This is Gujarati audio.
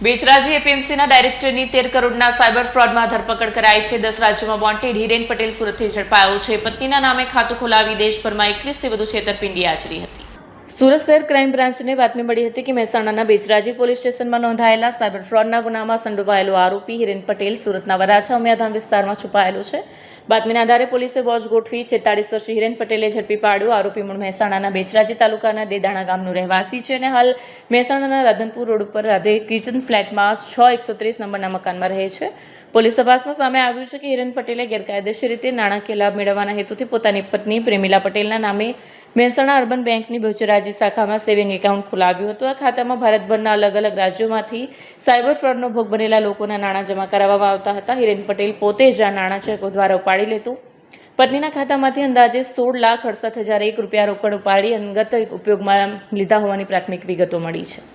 બેચરાજી એપીએમસીના ડાયરેક્ટરની 13 કરોડના સાયબર ફ્રોડમાં ધરપકડ કરાઈ છે। 10 રાજ્યોમાં વોન્ટેડ હિરેન પટેલ સુરતથી ઝડપાયો છે। પત્નીના નામે ખાતું ખોલાવી દેશભરમાં 21થી વધુ છેતરપિંડી આચરી હતી। સુરત શહેર ક્રાઇમ બ્રાન્ચને બાતમી મળી હતી કે મહેસાણાના બેચરાજી પોલીસ સ્ટેશનમાં નોંધાયેલા સાયબર ફ્રોડના ગુનામાં સંડોવાયેલો આરોપી હિરેન પટેલ સુરતના વરાછા ઉમિયાધામ વિસ્તારમાં છુપાયેલો છે। બાતમીના આધારે પોલીસે વોચ ગોઠવી 46 વર્ષીય હિરેન પટેલે ઝડપી પાડ્યો। આરોપી મૂળ મહેસાણાના બેચરાજી તાલુકાના દેદાણા ગામનો રહેવાસી છે અને હાલ મહેસાણાના રાધનપુર રોડ ઉપર રાધે કીર્તન ફ્લેટમાં 6130 નંબરના મકાનમાં રહે છે। પોલીસ તપાસમાં સામે આવ્યું છે કે હિરેન પટેલે ગેરકાયદેસર રીતે નાણાકીય લાભ મેળવવાના હેતુથી પોતાની પત્ની પ્રેમિલા પટેલના નામે મહેસાણા અર્બન બેંકની બેચરાજી શાખામાં સેવિંગ એકાઉન્ટ ખોલાવ્યું હતું। આ ખાતામાં ભારતભરના અલગ અલગ રાજ્યોમાંથી સાયબર ફ્રોડનો ભોગ બનેલા લોકોના નાણાં જમા કરાવવામાં આવતા હતા। હિરેન પટેલ પોતે જ આ નાણાં ચેકો દ્વારા ઉપાડી લેતો। પત્નીના ખાતામાંથી અંદાજે 16,68,001 રૂપિયા રોકડ ઉપાડી અંગત ઉપયોગમાં લીધા હોવાની પ્રાથમિક વિગતો મળી છે।